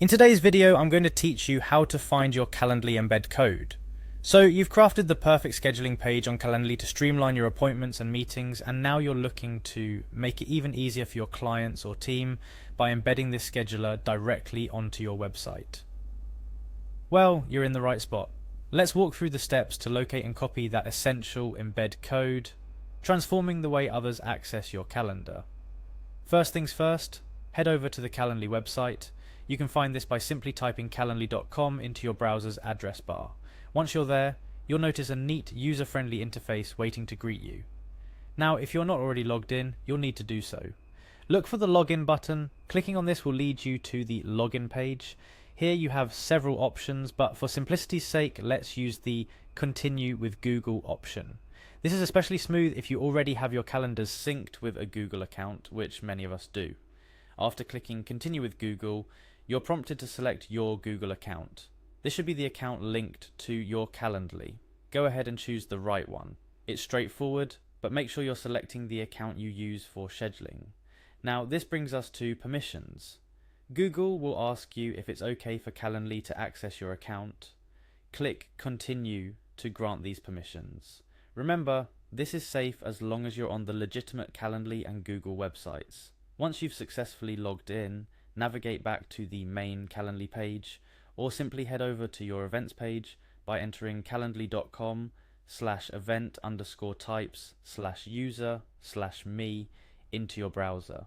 In today's video, I'm going to teach you how to find your Calendly Embed code. So you've crafted the perfect scheduling page on Calendly to streamline your appointments and meetings, and now you're looking to make it even easier for your clients or team by embedding this scheduler directly onto your website. Well, you're in the right spot. Let's walk through the steps to locate and copy that essential embed code, transforming the way others access your calendar. First things first, head over to the Calendly website. You can find this by simply typing calendly.com into your browser's address bar. Once you're there, you'll notice a neat, user-friendly interface waiting to greet you. Now, if you're not already logged in, you'll need to do so. Look for the login button. Clicking on this will lead you to the login page. Here you have several options, but for simplicity's sake, let's use the Continue with Google option. This is especially smooth if you already have your calendars synced with a Google account, which many of us do. After clicking Continue with Google, you're prompted to select your Google account. This should be the account linked to your Calendly. Go ahead and choose the right one. It's straightforward, but make sure you're selecting the account you use for scheduling. Now, this brings us to permissions. Google will ask you if it's okay for Calendly to access your account. Click Continue to grant these permissions. Remember, this is safe as long as you're on the legitimate Calendly and Google websites. Once you've successfully logged in, navigate back to the main Calendly page, or simply head over to your events page by entering calendly.com/event_types/user/me into your browser.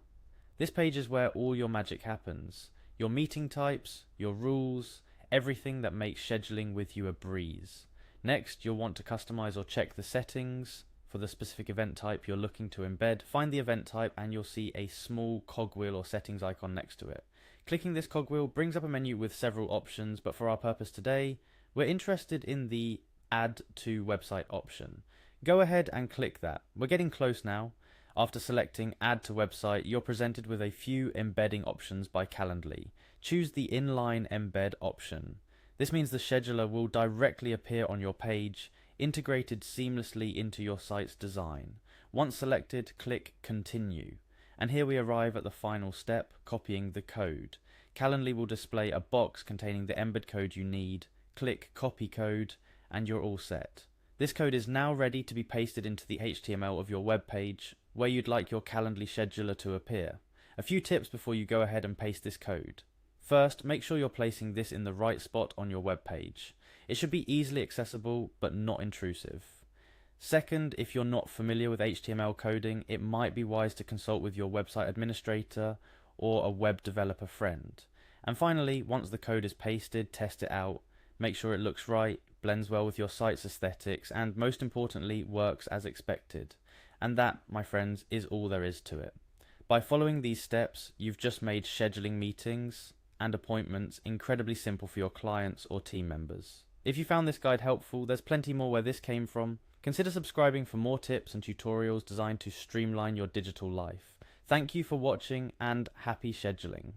This page is where all your magic happens. Your meeting types, your rules, everything that makes scheduling with you a breeze. Next, you'll want to customize or check the settings for the specific event type you're looking to embed. Find the event type and you'll see a small cogwheel or settings icon next to it. Clicking this cogwheel brings up a menu with several options, but for our purpose today, we're interested in the Add to Website option. Go ahead and click that. We're getting close now. After selecting Add to Website, you're presented with a few embedding options by Calendly. Choose the Inline Embed option. This means the scheduler will directly appear on your page, integrated seamlessly into your site's design. Once selected, click Continue. And here we arrive at the final step, copying the code. Calendly will display a box containing the embed code you need. Click Copy Code, and you're all set. This code is now ready to be pasted into the HTML of your web page, where you'd like your Calendly scheduler to appear. A few tips before you go ahead and paste this code. First, make sure you're placing this in the right spot on your web page. It should be easily accessible, but not intrusive. Second, if you're not familiar with HTML coding, it might be wise to consult with your website administrator or a web developer friend. And finally, once the code is pasted, test it out. Make sure it looks right, blends well with your site's aesthetics, and most importantly, works as expected. And that, my friends, is all there is to it. By following these steps, you've just made scheduling meetings and appointments incredibly simple for your clients or team members. If you found this guide helpful, there's plenty more where this came from. Consider subscribing for more tips and tutorials designed to streamline your digital life. Thank you for watching and happy scheduling.